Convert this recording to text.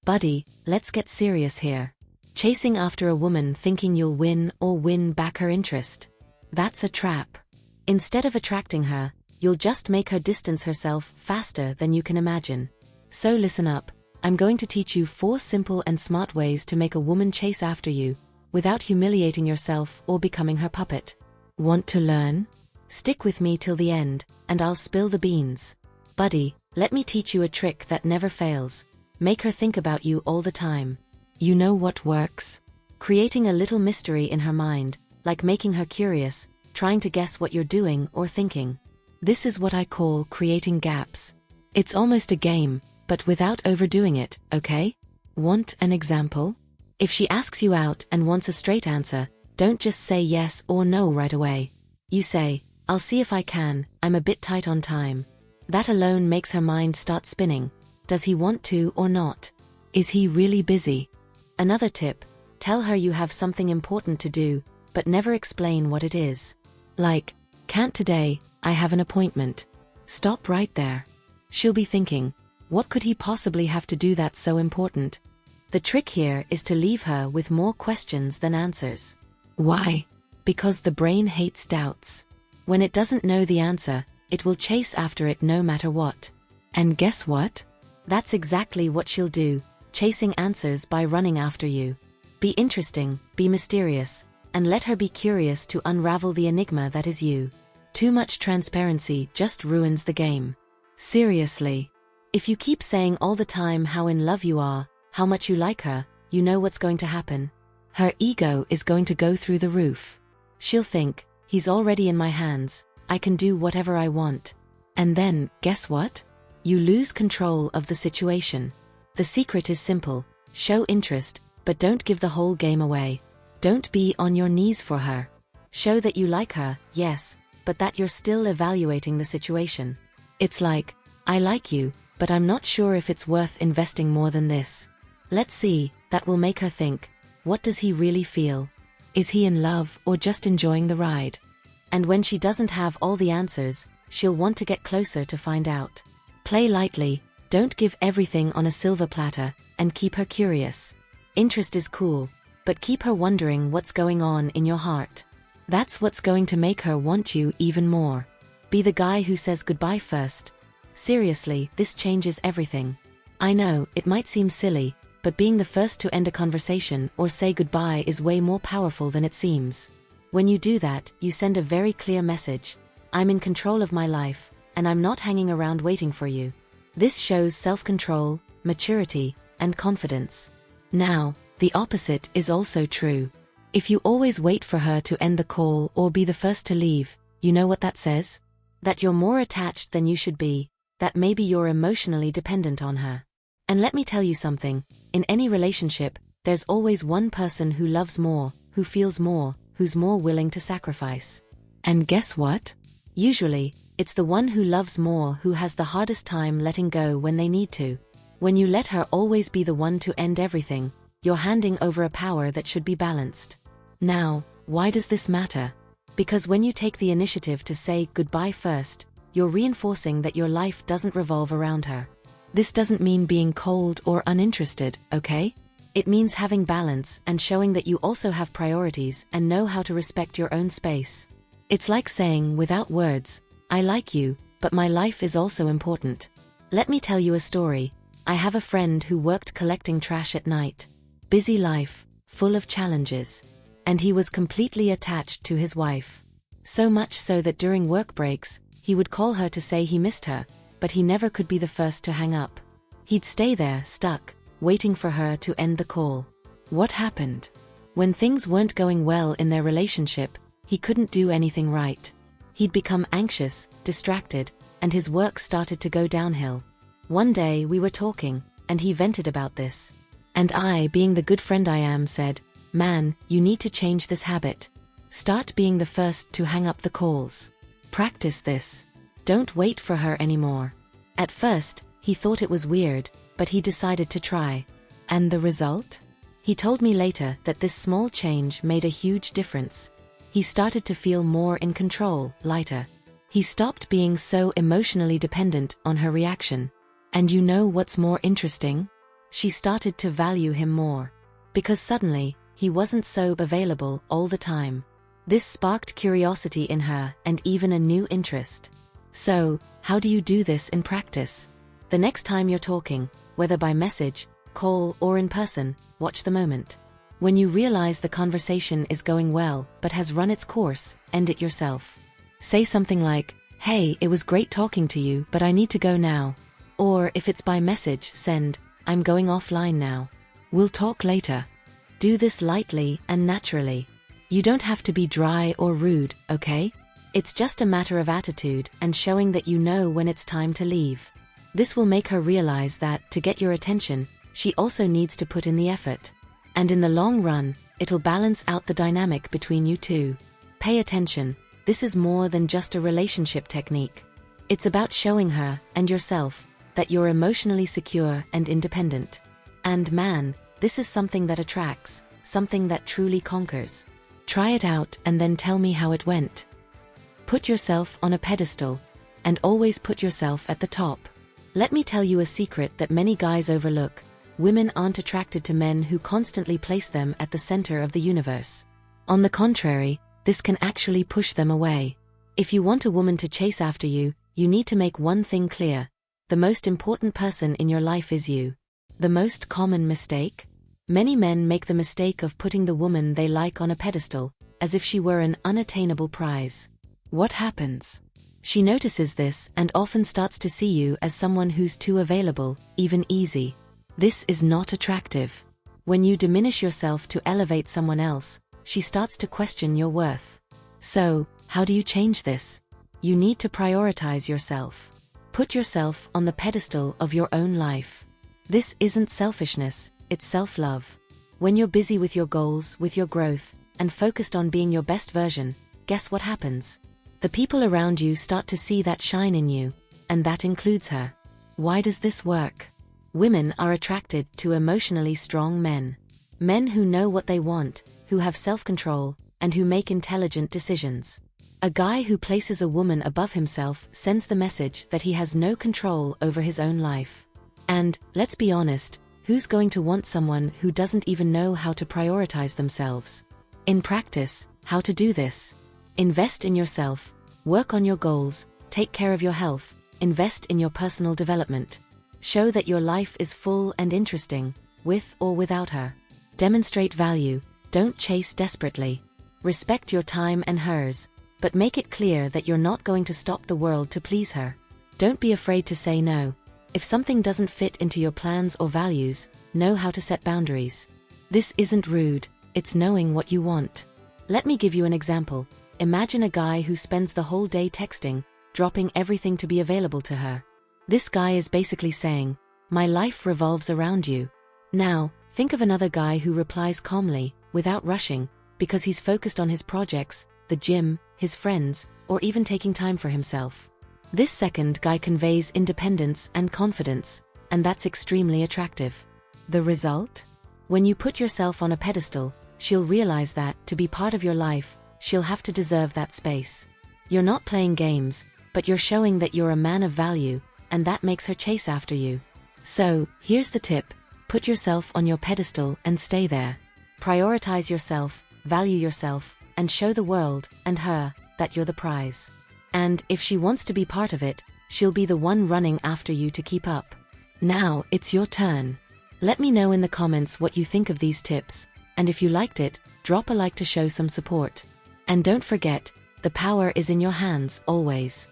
Buddy, let's get serious here. Chasing after a woman thinking you'll win or win back her interest. That's a trap. Instead of attracting her, you'll just make her distance herself faster than you can imagine. So listen up, I'm going to teach you 4 simple and smart ways to make a woman chase after you, without humiliating yourself or becoming her puppet. Want to learn? Stick with me till the end, and I'll spill the beans. Buddy, let me teach you a trick that never fails. Make her think about you all the time. You know what works? Creating a little mystery in her mind, like making her curious, trying to guess what you're doing or thinking. This is what I call creating gaps. It's almost a game, but without overdoing it, okay? Want an example? If she asks you out and wants a straight answer, don't just say yes or no right away. You say, I'll see if I can, I'm a bit tight on time. That alone makes her mind start spinning. Does he want to or not? Is he really busy? Another tip, tell her you have something important to do, but never explain what it is. Like, can't today, I have an appointment. Stop right there. She'll be thinking, what could he possibly have to do that's so important? The trick here is to leave her with more questions than answers. Why? Because the brain hates doubts. When it doesn't know the answer, it will chase after it no matter what. And guess what? That's exactly what she'll do, chasing answers by running after you. Be interesting, be mysterious, and let her be curious to unravel the enigma that is you. Too much transparency just ruins the game. Seriously. If you keep saying all the time how in love you are, how much you like her, you know what's going to happen. Her ego is going to go through the roof. She'll think, he's already in my hands, I can do whatever I want. And then, guess what? You lose control of the situation. The secret is simple, show interest, but don't give the whole game away. Don't be on your knees for her. Show that you like her, yes, but that you're still evaluating the situation. It's like, I like you, but I'm not sure if it's worth investing more than this. Let's see, that will make her think, what does he really feel? Is he in love or just enjoying the ride? And when she doesn't have all the answers, she'll want to get closer to find out. Play lightly, don't give everything on a silver platter, and keep her curious. Interest is cool, but keep her wondering what's going on in your heart. That's what's going to make her want you even more. Be the guy who says goodbye first. Seriously, this changes everything. I know, it might seem silly, but being the first to end a conversation or say goodbye is way more powerful than it seems. When you do that, you send a very clear message. I'm in control of my life, and I'm not hanging around waiting for you. This shows self-control, maturity, and confidence. Now, the opposite is also true. If you always wait for her to end the call or be the first to leave, you know what that says? That you're more attached than you should be, that maybe you're emotionally dependent on her. And let me tell you something, in any relationship, there's always one person who loves more, who feels more, who's more willing to sacrifice. And guess what? Usually, it's the one who loves more who has the hardest time letting go when they need to. When you let her always be the one to end everything, you're handing over a power that should be balanced. Now, why does this matter? Because when you take the initiative to say goodbye first, you're reinforcing that your life doesn't revolve around her. This doesn't mean being cold or uninterested, okay? It means having balance and showing that you also have priorities and know how to respect your own space. It's like saying without words, I like you, but my life is also important. Let me tell you a story. I have a friend who worked collecting trash at night. Busy life, full of challenges. And he was completely attached to his wife. So much so that during work breaks, he would call her to say he missed her, but he never could be the first to hang up. He'd stay there, stuck, waiting for her to end the call. What happened? When things weren't going well in their relationship, he couldn't do anything right. He'd become anxious, distracted, and his work started to go downhill. One day we were talking, and he vented about this. And I, being the good friend I am, said, man, you need to change this habit. Start being the first to hang up the calls. Practice this. Don't wait for her anymore. At first, he thought it was weird, but he decided to try. And the result? He told me later that this small change made a huge difference. He started to feel more in control, lighter. He stopped being so emotionally dependent on her reaction. And you know what's more interesting? she started to value him more. Because suddenly, he wasn't so available all the time. This sparked curiosity in her and even a new interest. So, how do you do this in practice? The next time you're talking, whether by message, call, or in person, watch the moment. When you realize the conversation is going well but has run its course, end it yourself. Say something like, "Hey, it was great talking to you, but I need to go now." Or if it's by message, send, "I'm going offline now. We'll talk later." Do this lightly and naturally. You don't have to be dry or rude, okay? It's just a matter of attitude and showing that you know when it's time to leave. This will make her realize that, to get your attention, she also needs to put in the effort. And in the long run, it'll balance out the dynamic between you two. Pay attention, this is more than just a relationship technique. It's about showing her, and yourself, that you're emotionally secure and independent. And man, this is something that attracts, something that truly conquers. Try it out and then tell me how it went. Put yourself on a pedestal, and always put yourself at the top. Let me tell you a secret that many guys overlook. Women aren't attracted to men who constantly place them at the center of the universe. On the contrary, this can actually push them away. If you want a woman to chase after you, you need to make one thing clear. The most important person in your life is you. The most common mistake? Many men make the mistake of putting the woman they like on a pedestal, as if she were an unattainable prize. What happens? She notices this and often starts to see you as someone who's too available, even easy. This is not attractive. When you diminish yourself to elevate someone else, she starts to question your worth. So, how do you change this? You need to prioritize yourself. Put yourself on the pedestal of your own life. This isn't selfishness, it's self-love. When you're busy with your goals, with your growth, and focused on being your best version, guess what happens? The people around you start to see that shine in you, and that includes her. Why does this work? Women are attracted to emotionally strong men. Men who know what they want, who have self-control, and who make intelligent decisions. A guy who places a woman above himself sends the message that he has no control over his own life. And, let's be honest, who's going to want someone who doesn't even know how to prioritize themselves? In practice, how to do this? Invest in yourself, work on your goals, take care of your health, invest in your personal development. Show that your life is full and interesting, with or without her. Demonstrate value, don't chase desperately. Respect your time and hers, but make it clear that you're not going to stop the world to please her. Don't be afraid to say no. If something doesn't fit into your plans or values, know how to set boundaries. This isn't rude, it's knowing what you want. Let me give you an example. Imagine a guy who spends the whole day texting, dropping everything to be available to her. This guy is basically saying, "My life revolves around you." Now, think of another guy who replies calmly, without rushing, because he's focused on his projects, the gym, his friends, or even taking time for himself. This second guy conveys independence and confidence, and that's extremely attractive. The result? When you put yourself on a pedestal, she'll realize that, to be part of your life, she'll have to deserve that space. You're not playing games, but you're showing that you're a man of value, and that makes her chase after you. So, here's the tip. Put yourself on your pedestal and stay there. Prioritize yourself, value yourself, and show the world, and her, that you're the prize. And, if she wants to be part of it, she'll be the one running after you to keep up. Now, it's your turn. Let me know in the comments what you think of these tips, and if you liked it, drop a like to show some support. And don't forget, the power is in your hands, always.